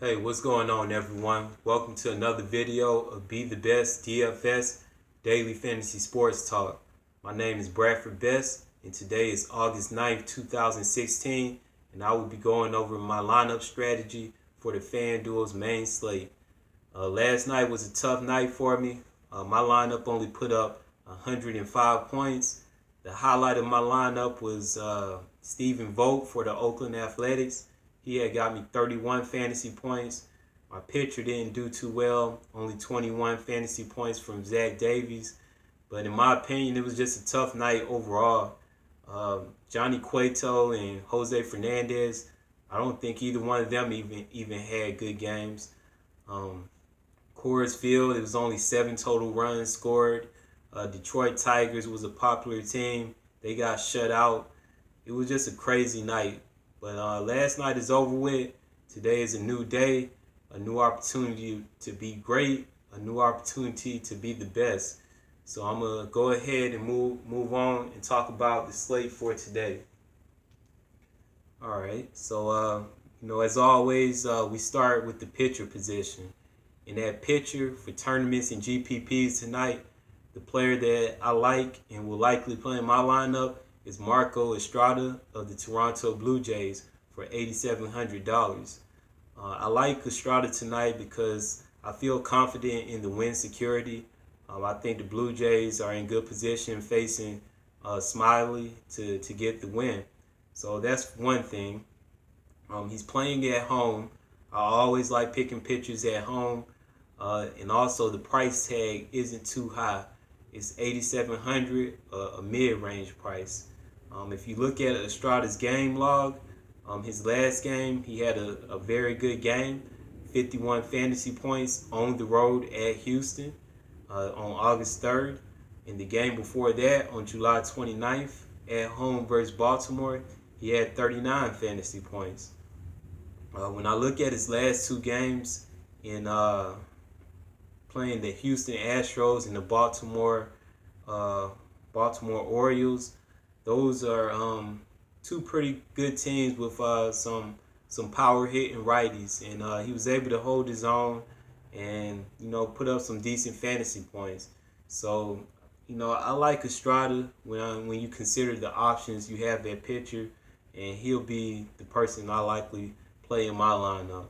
Hey, what's going on, everyone? Welcome to another video of Be the Best DFS Daily Fantasy Sports Talk. My name is Bradford Best, and today is August 9th, 2016, and I will be going over my lineup strategy for the FanDuel's main slate. Last night was a tough night for me. My lineup only put up 105 points. The highlight of my lineup was Stephen Vogt for the Oakland Athletics. He had got me 31 fantasy points. My pitcher didn't do too well, only 21 fantasy points from Zach Davies. But in my opinion, it was just a tough night overall. Johnny Cueto and Jose Fernandez, I don't think either one of them even had good games. Coors Field, it was only 7 total runs scored. Detroit Tigers was a popular team. They got shut out. It was just a crazy night. But last night is over with. Today is a new day, a new opportunity to be great, a new opportunity to be the best. So I'm going to go ahead and move on and talk about the slate for today. All right, so, as always, we start with the pitcher position. In that pitcher for tournaments and GPPs tonight, the player that I like and will likely play in my lineup is Marco Estrada of the Toronto Blue Jays for $8,700. I like Estrada tonight because I feel confident in the win security. I think the Blue Jays are in good position facing Smiley to get the win. So that's one thing. He's playing at home. I always like picking pitchers at home. And also the price tag isn't too high. It's $8,700, a mid-range price. If you look at Estrada's game log, his last game, he had a very good game, 51 fantasy points on the road at Houston on August 3rd. In the game before that, on July 29th, at home versus Baltimore, he had 39 fantasy points. When I look at his last 2 games in playing the Houston Astros and the Baltimore Orioles, those are 2 pretty good teams with some power hitting righties, and he was able to hold his own and put up some decent fantasy points. So I like Estrada when you consider the options you have at pitcher, and he'll be the person I likely play in my lineup.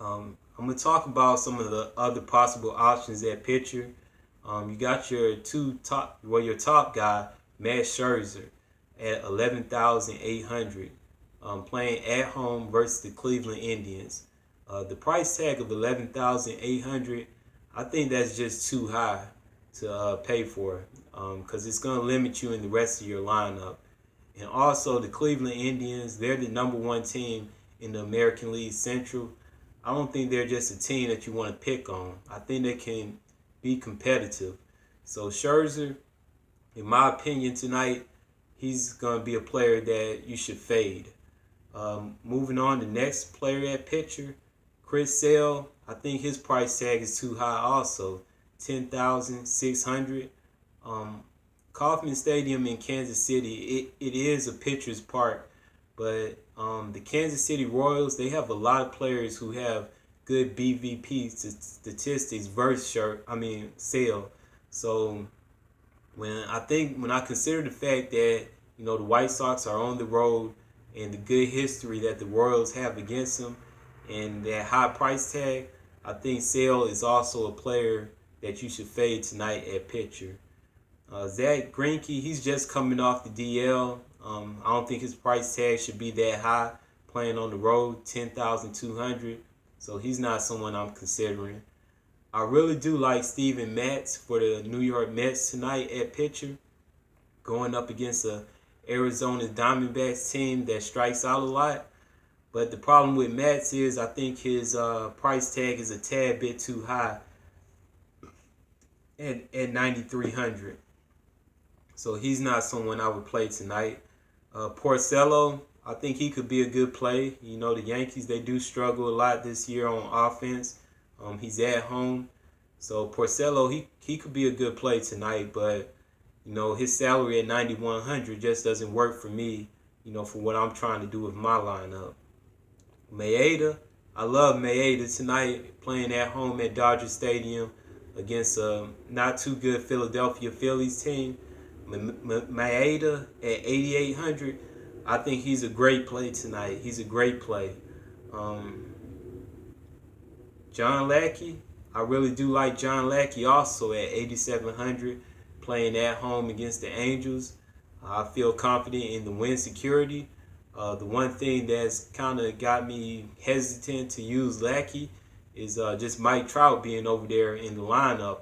I'm going to talk about some of the other possible options at pitcher. You got your top guy, Matt Scherzer, at $11,800, playing at home versus the Cleveland Indians. The price tag of $11,800, I think that's just too high to pay for, because it's going to limit you in the rest of your lineup. And also the Cleveland Indians, they're the #1 team in the American League Central. I don't think they're just a team that you want to pick on. I think they can be competitive. So Scherzer, in my opinion tonight, he's going to be a player that you should fade. Moving on, the next player at pitcher, Chris Sale. I think his price tag is too high also, $10,600. Kauffman Stadium in Kansas City, it is a pitcher's park, but the Kansas City Royals, they have a lot of players who have good BVP statistics versus Sale. So when I consider the fact that the White Sox are on the road and the good history that the Royals have against them and that high price tag, I think Sale is also a player that you should fade tonight at pitcher. Zach Greinke, he's just coming off the DL. I don't think his price tag should be that high, playing on the road, $10,200. So he's not someone I'm considering. I really do like Steven Matz for the New York Mets tonight at pitcher, going up against a Arizona Diamondbacks team that strikes out a lot. But the problem with Matz is I think his price tag is a tad bit too high at $9,300. So he's not someone I would play tonight. Porcello, I think he could be a good play. The Yankees, they do struggle a lot this year on offense. He's at home. So Porcello, he could be a good play tonight, but his salary at $9,100 just doesn't work for me, for what I'm trying to do with my lineup. Maeda, I love Maeda tonight, playing at home at Dodger Stadium against a not too good Philadelphia Phillies team. Maeda at 8,800. I think he's a great play tonight. He's a great play. Um, John Lackey, I really do like John Lackey also at 8,700, playing at home against the Angels. I feel confident in the win security. The one thing that's kind of got me hesitant to use Lackey is just Mike Trout being over there in the lineup.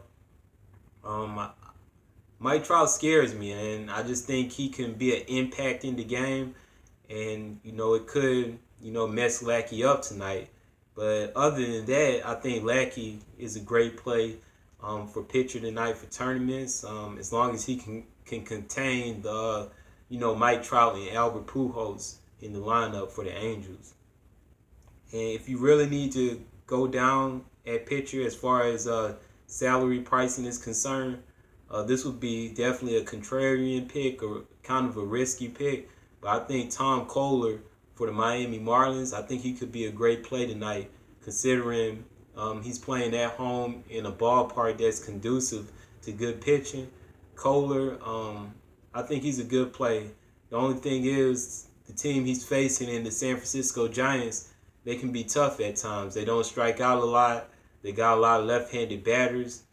Mike Trout scares me, and I just think he can be an impact in the game, and it could mess Lackey up tonight. But other than that, I think Lackey is a great play for pitcher tonight for tournaments. As long as he can contain the Mike Trout and Albert Pujols in the lineup for the Angels. And if you really need to go down at pitcher as far as salary pricing is concerned, this would be definitely a contrarian pick or kind of a risky pick. But I think Tom Kohler for the Miami Marlins, I think he could be a great play tonight, considering he's playing at home in a ballpark that's conducive to good pitching. Kohler, I think he's a good play. The only thing is the team he's facing in the San Francisco Giants, they can be tough at times. They don't strike out a lot. They got a lot of left-handed batters.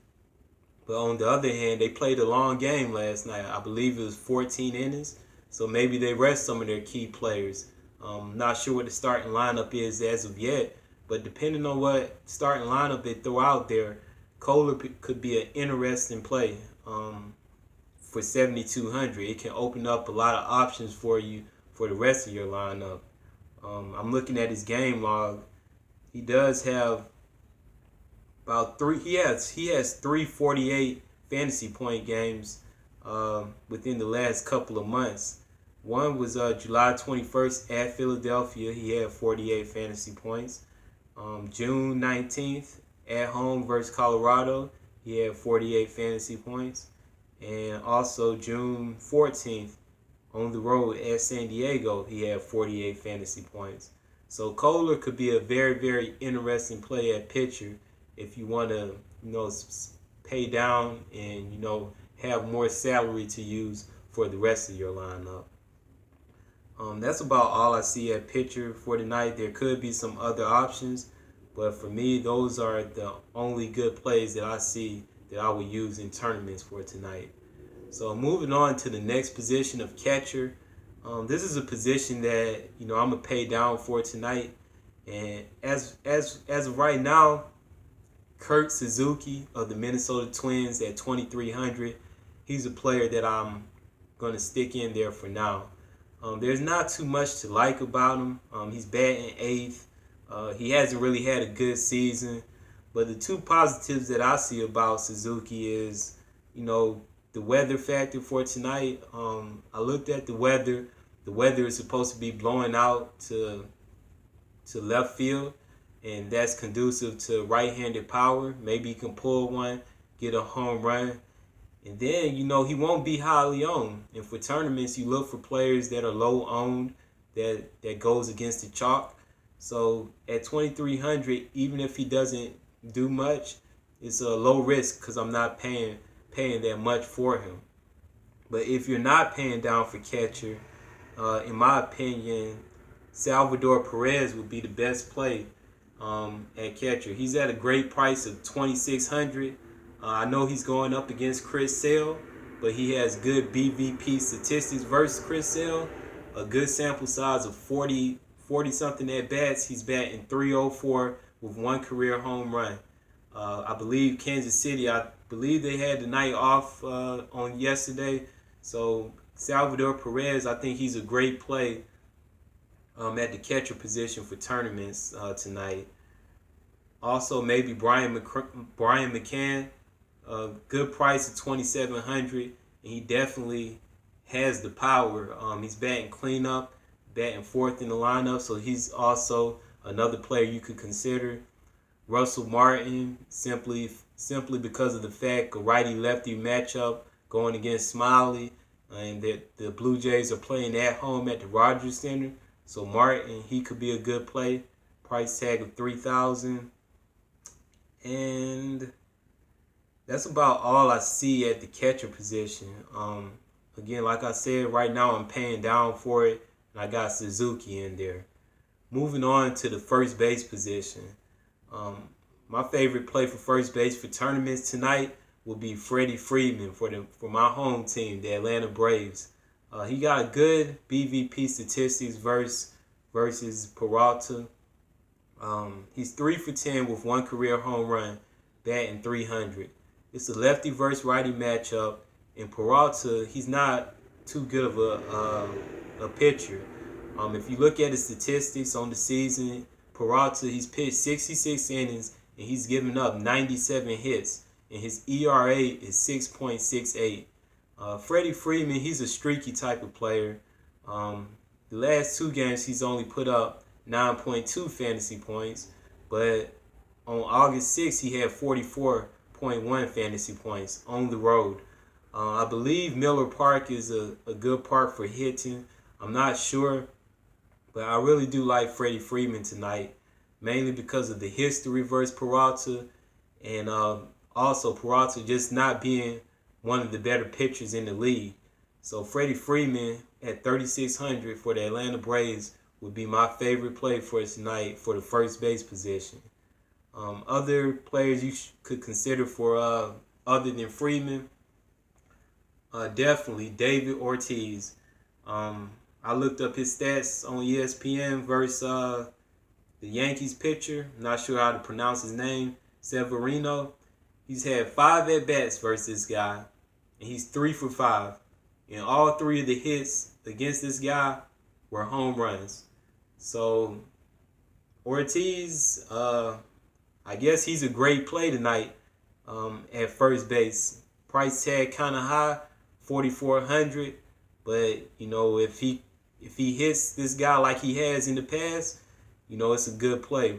But on the other hand, they played a long game last night. I believe it was 14 innings. So maybe they rest some of their key players. Not sure what the starting lineup is as of yet. But depending on what starting lineup they throw out there, Kohler could be an interesting play for 7,200. It can open up a lot of options for you for the rest of your lineup. I'm looking at his game log. He does have about three. He has 348 fantasy point games within the last couple of months. One was July 21st at Philadelphia. He had 48 fantasy points. June 19th at home versus Colorado. He had 48 fantasy points. And also June 14th on the road at San Diego, he had 48 fantasy points. So Kohler could be a very, very interesting play at pitcher if you want to, pay down and, have more salary to use for the rest of your lineup. That's about all I see at pitcher for tonight. There could be some other options, but for me, those are the only good plays that I see that I would use in tournaments for tonight. So moving on to the next position of catcher. This is a position that I'm gonna pay down for tonight. And as of right now, Kurt Suzuki of the Minnesota Twins at 2,300. He's a player that I'm gonna stick in there for now. There's not too much to like about him. He's batting eighth. He hasn't really had a good season. But the two positives that I see about Suzuki is, the weather factor for tonight. I looked at the weather. The weather is supposed to be blowing out to left field, and that's conducive to right-handed power. Maybe he can pull one, get a home run. And then, he won't be highly owned. And for tournaments, you look for players that are low owned, that goes against the chalk. So at 2,300, even if he doesn't do much, it's a low risk because I'm not paying that much for him. But if you're not paying down for catcher, in my opinion, Salvador Perez would be the best play at catcher. He's at a great price of 2,600. I know he's going up against Chris Sale, but he has good BVP statistics versus Chris Sale. A good sample size of 40 something at bats. He's batting .304 with one career home run. I believe Kansas City, they had the night off on yesterday. So Salvador Perez, I think he's a great play at the catcher position for tournaments tonight. Also, maybe Brian McCann, good price of 2,700, and he definitely has the power. He's batting cleanup, batting fourth in the lineup, so he's also another player you could consider. Russell Martin, simply because of the fact a righty-lefty matchup going against Smiley, and that the Blue Jays are playing at home at the Rogers Center. So Martin, he could be a good play. price tag of $3,000. And that's about all I see at the catcher position. Again, like I said, right now I'm paying down for it, and I got Suzuki in there. Moving on to the first base position. My favorite play for first base for tournaments tonight will be Freddie Freeman for my home team, the Atlanta Braves. He got a good BVP statistics versus Peralta. He's 3 for 10 with 1 career home run, batting .300. It's a lefty versus righty matchup, and Peralta, he's not too good of a pitcher. If you look at his statistics on the season, Peralta, he's pitched 66 innings and he's given up 97 hits, and his ERA is 6.68. Freddie Freeman, he's a streaky type of player. The last 2 games, he's only put up 9.2 fantasy points, but on August 6th, he had 44.1 fantasy points on the road. I believe Miller Park is a good park for hitting. I'm not sure, but I really do like Freddie Freeman tonight, mainly because of the history versus Peralta, and also Peralta just not being one of the better pitchers in the league. So Freddie Freeman at 3,600 for the Atlanta Braves would be my favorite play for tonight for the first base position. Other players you could consider for other than Freeman, definitely David Ortiz. I looked up his stats on ESPN versus the Yankees pitcher. Not sure how to pronounce his name, Severino. He's had 5 at-bats versus this guy, and he's 3 for 5. And all 3 of the hits against this guy were home runs. So Ortiz, I guess he's a great play tonight at first base. Price tag kind of high, 4,400. But you know, if he hits this guy like he has in the past, you know, it's a good play.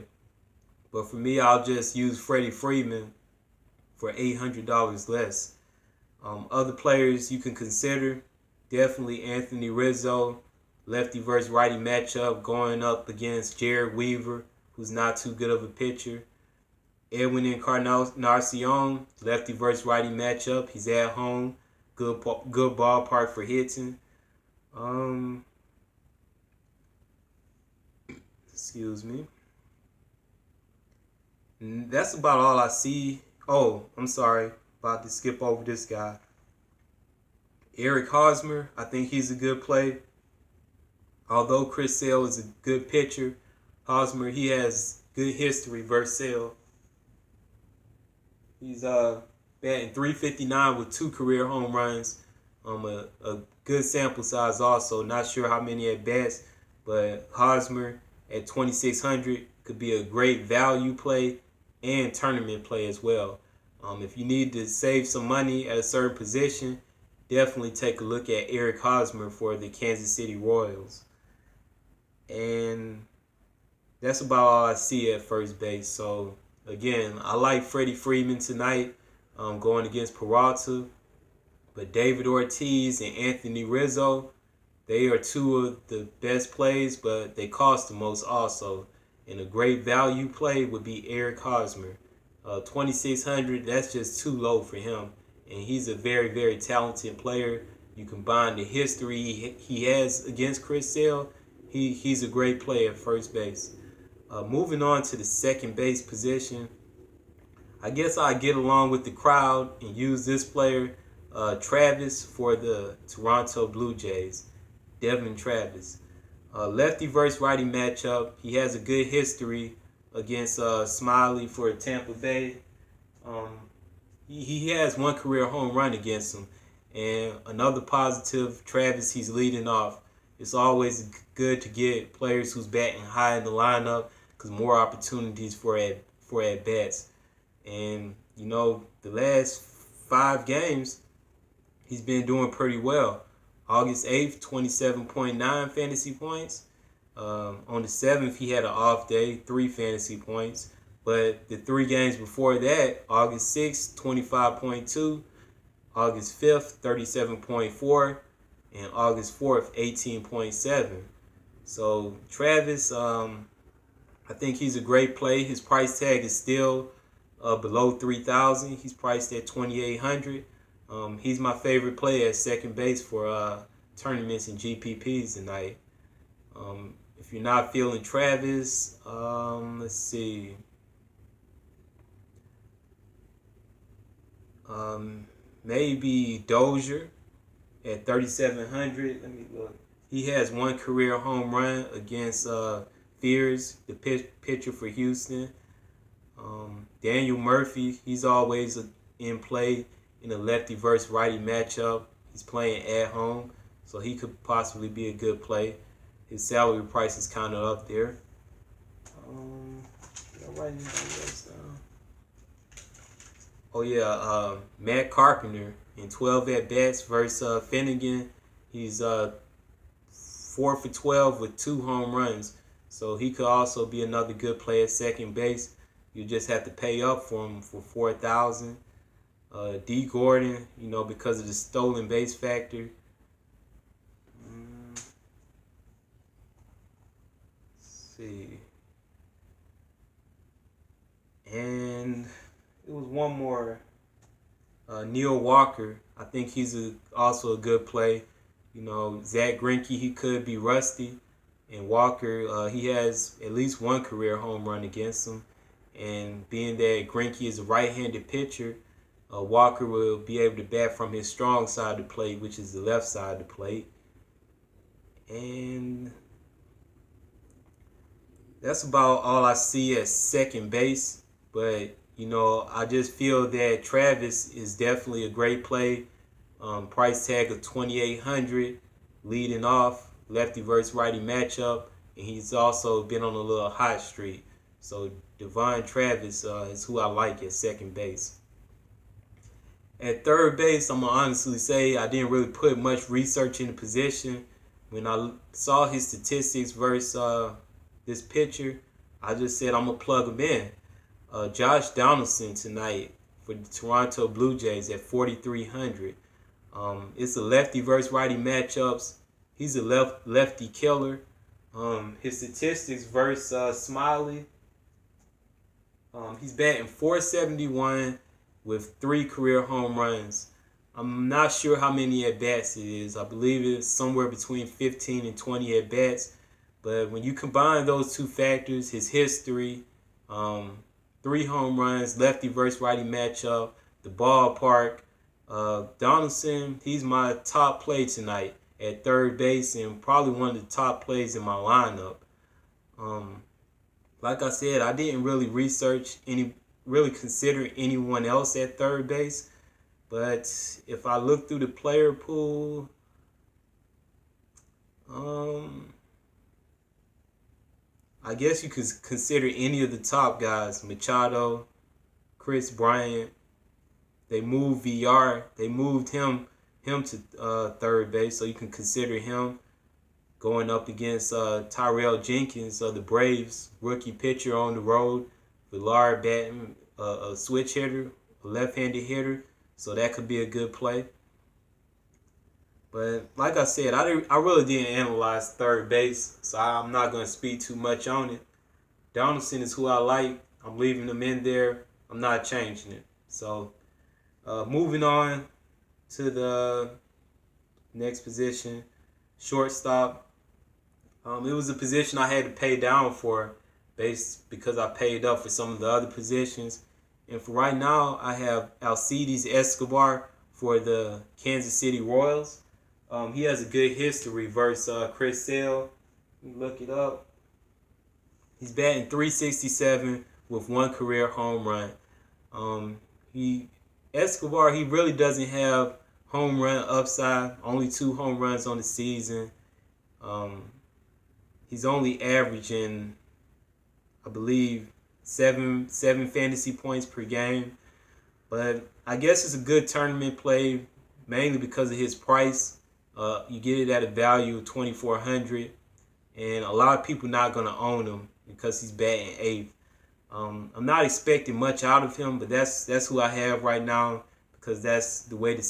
But for me, I'll just use Freddie Freeman for $800 less. Other players you can consider, definitely Anthony Rizzo, lefty versus righty matchup, going up against Jared Weaver, who's not too good of a pitcher. Edwin Encarnacion, lefty versus righty matchup. He's at home, good ballpark for hitting. Excuse me. And that's about all I see. Oh, I'm sorry. About to skip over this guy. Eric Hosmer, I think he's a good play. Although Chris Sale is a good pitcher, Hosmer, he has good history versus Sale. He's batting .359 with 2 career home runs. A good sample size also. Not sure how many at bats, but Hosmer at 2,600 could be a great value play and tournament play as well. If you need to save some money at a certain position, definitely take a look at Eric Hosmer for the Kansas City Royals. And that's about all I see at first base. So again, I like Freddie Freeman tonight going against Peralta. But David Ortiz and Anthony Rizzo, they are 2 of the best plays, but they cost the most also. And a great value play would be Eric Hosmer. 2,600, that's just too low for him. And he's a very, very talented player. You combine the history he has against Chris Sale, he's a great player at first base. Moving on to the second base position, I guess I get along with the crowd and use this player, Travis, for the Toronto Blue Jays. Devin Travis. Lefty versus righty matchup. He has a good history against Smiley for Tampa Bay. He has 1 career home run against him. And another positive, Travis, he's leading off. It's always good to get players who's batting high in the lineup because more opportunities for at-bats. And, you know, the last 5 games, he's been doing pretty well. August 8th, 27.9 fantasy points. On the 7th, he had an off day, 3 fantasy points. But the 3 games before that, August 6th, 25.2. August 5th, 37.4. And August 4th, 18.7. So Travis, I think he's a great play. His price tag is still below 3,000. He's priced at 2,800. He's my favorite play at second base for tournaments and GPPs tonight. If you're not feeling Travis, let's see. Maybe Dozier at 3,700. Let me look. He has one career home run against Fears, the pitcher for Houston. Daniel Murphy, he's always in play in a lefty versus righty matchup. He's playing at home, so he could possibly be a good play. His salary price is kind of up there. Did I write anything else down? Oh yeah, Matt Carpenter in 12 at bats versus Finnegan. He's 4 for 12 with 2 home runs, so he could also be another good play at second base. You just have to pay up for him for 4,000. D. Gordon, because of the stolen base factor. Let's see. And it was one more. Neil Walker. I think he's also a good play. Zach Greinke, he could be rusty. And Walker, he has at least one career home run against him. And being that Greinke is a right-handed pitcher, Walker will be able to bat from his strong side of the plate, which is the left side of the plate. And that's about all I see at second base. But, I just feel that Travis is definitely a great play. Price tag of 2,800, leading off, lefty versus righty matchup. And he's also been on a little hot streak. So Devon Travis is who I like at second base. At third base, I'm going to honestly say I didn't really put much research in the position. When I saw his statistics versus this pitcher, I just said I'm going to plug him in. Josh Donaldson tonight for the Toronto Blue Jays at 4,300. It's a lefty versus righty matchups. He's a lefty killer. His statistics versus Smiley. He's batting .471 with 3 career home runs. I'm not sure how many at-bats it is. I believe it's somewhere between 15 and 20 at-bats. But when you combine those two factors, his history, 3 home runs, lefty versus righty matchup, the ballpark, Donaldson, he's my top play tonight at third base and probably one of the top plays in my lineup. Like I said, I didn't really consider anyone else at third base. But if I look through the player pool, I guess you could consider any of the top guys. Machado, Chris Bryant. They moved VR. They moved him to third base, so you can consider him going up against Tyrell Jenkins of the Braves, rookie pitcher on the road. Villar batting a switch hitter, a left-handed hitter, so that could be a good play. But like I said, I really didn't analyze third base, so I'm not going to speak too much on it. Donaldson is who I like. I'm leaving him in there. I'm not changing it. So moving on to the next position, shortstop. It was a position I had to pay down for because I paid up for some of the other positions. And for right now, I have Alcides Escobar for the Kansas City Royals. He has a good history versus Chris Sale. Look it up. He's batting .367 with 1 career home run. Escobar, he really doesn't have home run upside. Only 2 home runs on the season. He's only averaging, I believe, 7 fantasy points per game. But I guess it's a good tournament play, mainly because of his price. You get it at a value of 2,400, and a lot of people not going to own him because he's batting 8th. I'm not expecting much out of him, but that's who I have right now because that's the way the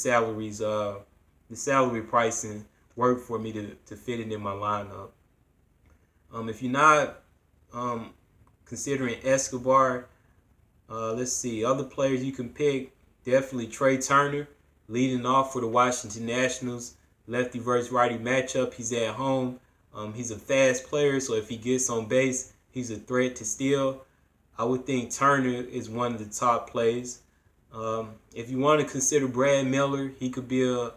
salary pricing worked for me to fit it in my lineup. If you're not considering Escobar. Let's see, other players you can pick. Definitely Trey Turner, leading off for the Washington Nationals. Lefty versus righty matchup. He's at home. He's a fast player, so if he gets on base, he's a threat to steal. I would think Turner is one of the top plays. If you want to consider Brad Miller, he could be a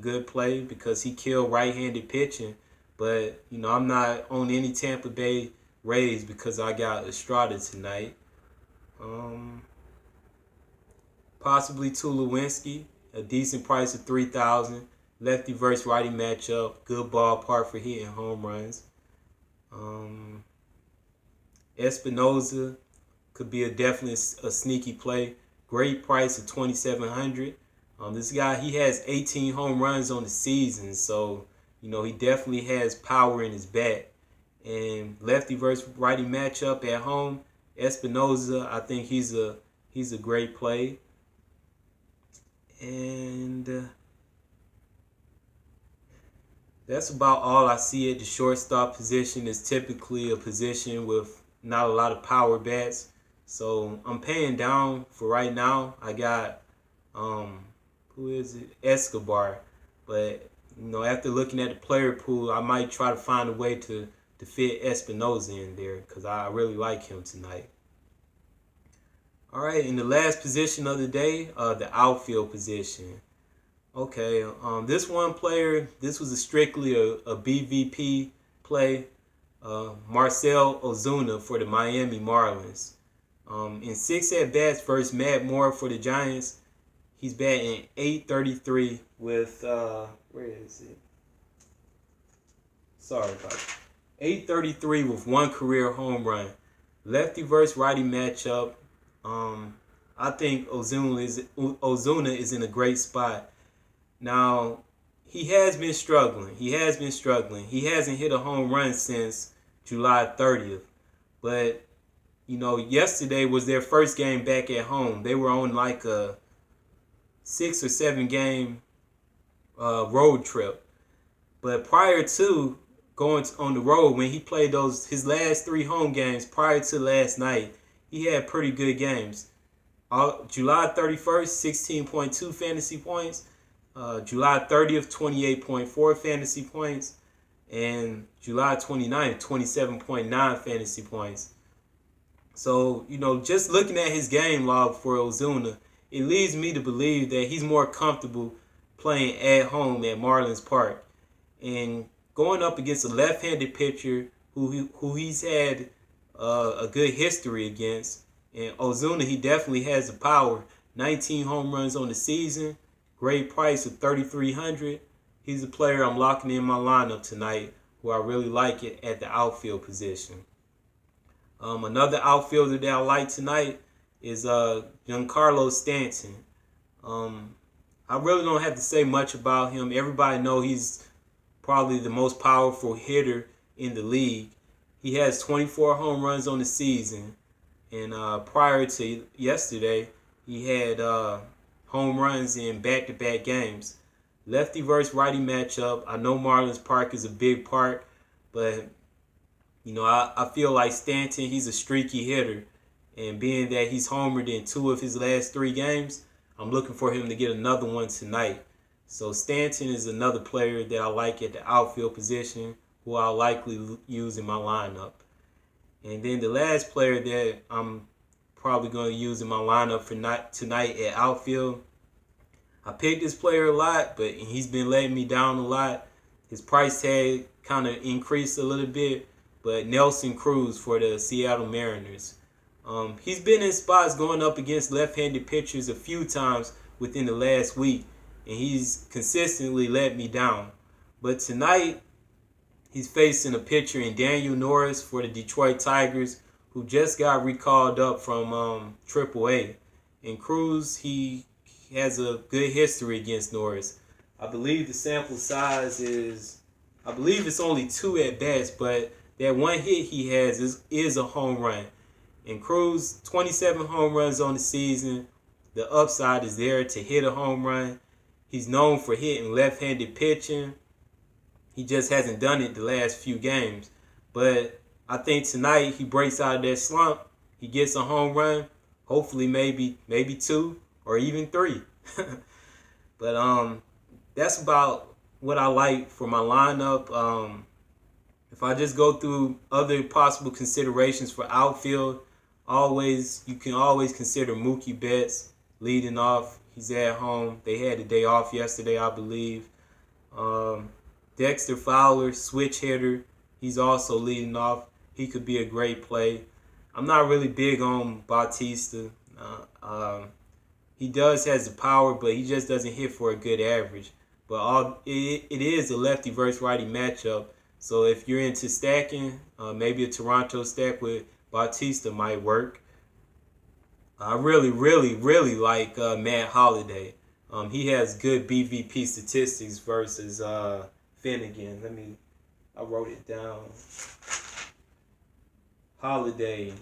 good play because he killed right-handed pitching. But, I'm not on any Tampa Bay Rays because I got Estrada tonight. Possibly Tulowitzki, a decent price of $3,000. Lefty versus righty matchup, good ballpark for hitting home runs. Espinoza could be definitely a sneaky play. Great price of $2,700. This guy, he has 18 home runs on the season, so he definitely has power in his bat. And lefty versus righty matchup at home, Espinoza, I think he's a great play. And that's about all I see at the shortstop position. Is typically a position with not a lot of power bats. So I'm paying down for right now. I got who is it? Escobar. But after looking at the player pool, I might try to find a way to fit Espinoza in there because I really like him tonight. All right, in the last position of the day, the outfield position. Okay, this one player, this was strictly a BVP play. Marcell Ozuna for the Miami Marlins. In 6 at-bats versus Matt Moore for the Giants, he's batting .833 with, where is it? Sorry about it. .833 with 1 career home run. Lefty versus righty matchup. I think Ozuna is in a great spot. Now, he has been struggling. He hasn't hit a home run since July 30th. But, yesterday was their first game back at home. They were on like a 6 or 7 game road trip. But prior to going on the road, when he played his last 3 home games prior to last night, he had pretty good games. July 31st, 16.2 fantasy points. July 30th, 28.4 fantasy points. And July 29th, 27.9 fantasy points. So, just looking at his game log for Ozuna, it leads me to believe that he's more comfortable playing at home at Marlins Park. And going up against a left-handed pitcher who he's had a good history against. And Ozuna, he definitely has the power. 19 home runs on the season. Great price of $3,300. He's a player I'm locking in my lineup tonight who I really like it at the outfield position. Another outfielder that I like tonight is Giancarlo Stanton. I really don't have to say much about him. Everybody knows he's probably the most powerful hitter in the league. He has 24 home runs on the season. And prior to yesterday, he had home runs in back-to-back games. Lefty versus righty matchup. I know Marlins Park is a big park, but I feel like Stanton, he's a streaky hitter. And being that he's homered in 2 of his last 3 games, I'm looking for him to get another one tonight. So Stanton is another player that I like at the outfield position who I'll likely use in my lineup. And then the last player that I'm probably going to use in my lineup for tonight at outfield, I picked this player a lot, but he's been letting me down a lot. His price tag kind of increased a little bit, but Nelson Cruz for the Seattle Mariners. He's been in spots going up against left-handed pitchers a few times within the last week, and he's consistently let me down. But tonight, he's facing a pitcher in Daniel Norris for the Detroit Tigers, who just got recalled up from AAA. And Cruz, he has a good history against Norris. I believe the sample size it's only 2 at-bats, but that one hit he has is a home run. And Cruz, 27 home runs on the season. The upside is there to hit a home run. He's known for hitting left-handed pitching. He just hasn't done it the last few games. But I think tonight he breaks out of that slump. He gets a home run. Hopefully, maybe two or even three. But that's about what I like for my lineup. If I just go through other possible considerations for outfield, you can always consider Mookie Betts leading off. He's at home. They had a day off yesterday, I believe. Dexter Fowler, switch hitter. He's also leading off. He could be a great play. I'm not really big on Bautista. He has the power, but he just doesn't hit for a good average. But it is a lefty versus righty matchup. So if you're into stacking, maybe a Toronto stack with Bautista might work. I really, really, really like Matt Holliday. He has good BVP statistics versus Finnegan. I wrote it down. Holliday,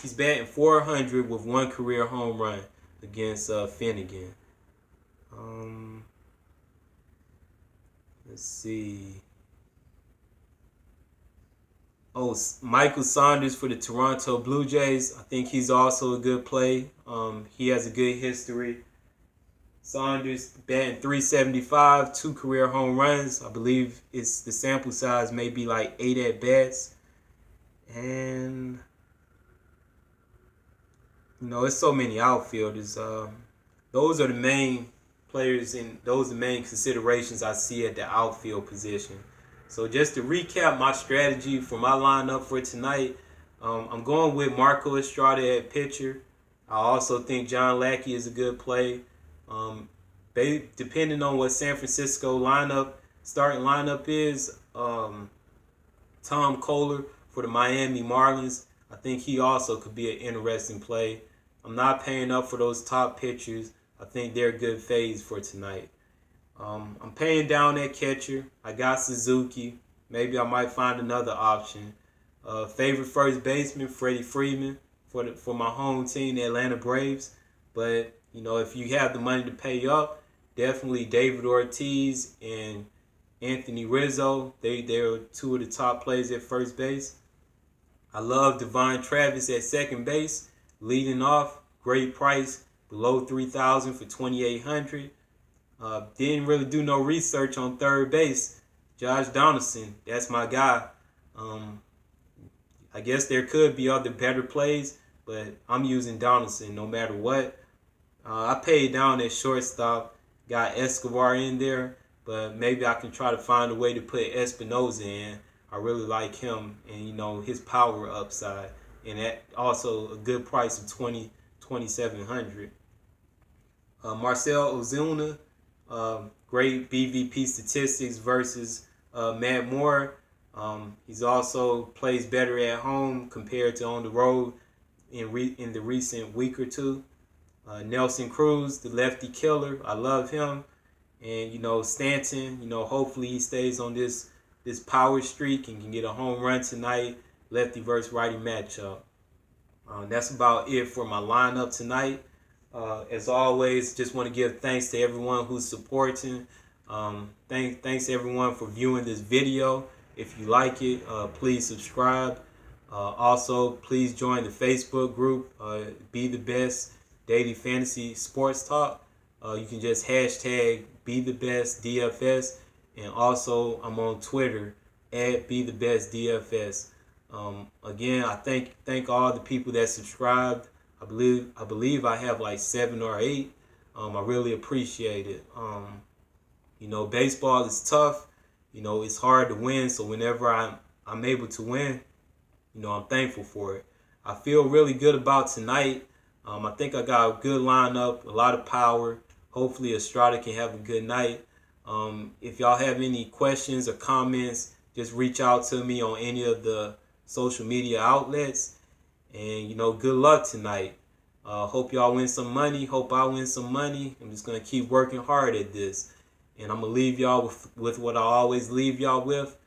he's batting .400 with one career home run against Finnegan. Let's see. Oh, Michael Saunders for the Toronto Blue Jays. I think he's also a good play. He has a good history. Saunders batting .375, two career home runs. I believe the sample size may be like 8 at bats. And it's so many outfielders. Those are the main players and those are the main considerations I see at the outfield position. So just to recap my strategy for my lineup for tonight, I'm going with Marco Estrada at pitcher. I also think John Lackey is a good play. Depending on what San Francisco starting lineup is, Tom Kohler for the Miami Marlins, I think he also could be an interesting play. I'm not paying up for those top pitchers. I think they're good fades for tonight. I'm paying down that catcher. I got Suzuki. Maybe I might find another option. Favorite first baseman, Freddie Freeman for my home team, the Atlanta Braves. But, if you have the money to pay up, definitely David Ortiz and Anthony Rizzo. They're two of the top players at first base. I love Devon Travis at second base, leading off. Great price, below $3,000 for $2,800. Didn't really do no research on third base. Josh Donaldson, that's my guy. I guess there could be other better plays, but I'm using Donaldson no matter what. I paid down at shortstop, got Escobar in there, but maybe I can try to find a way to put Espinoza in. I really like him and, his power upside. And that also a good price of $2,700. Marcell Ozuna, great BVP statistics versus Matt Moore. He's also plays better at home compared to on the road in the recent week or two. Nelson Cruz, the lefty killer, I love him. And Stanton, hopefully he stays on this power streak and can get a home run tonight. Lefty versus righty matchup. That's about it for my lineup tonight. As always, just want to give thanks to everyone who's supporting. Thanks everyone for viewing this video. If you like it, please subscribe. Also, please join the Facebook group, Be The Best Daily Fantasy Sports Talk. You can just hashtag Be The Best DFS. And also, I'm on Twitter at Be The Best DFS. Again, I thank all the people that subscribed. I believe I have like 7 or 8. I really appreciate it. Baseball is tough. It's hard to win. So whenever I'm able to win, I'm thankful for it. I feel really good about tonight. I think I got a good lineup, a lot of power. Hopefully Estrada can have a good night. If y'all have any questions or comments, just reach out to me on any of the social media outlets. And, good luck tonight. Hope y'all win some money. Hope I win some money. I'm just going to keep working hard at this. And I'm going to leave y'all with what I always leave y'all with.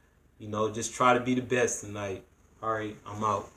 Just try to be the best tonight. All right, I'm out.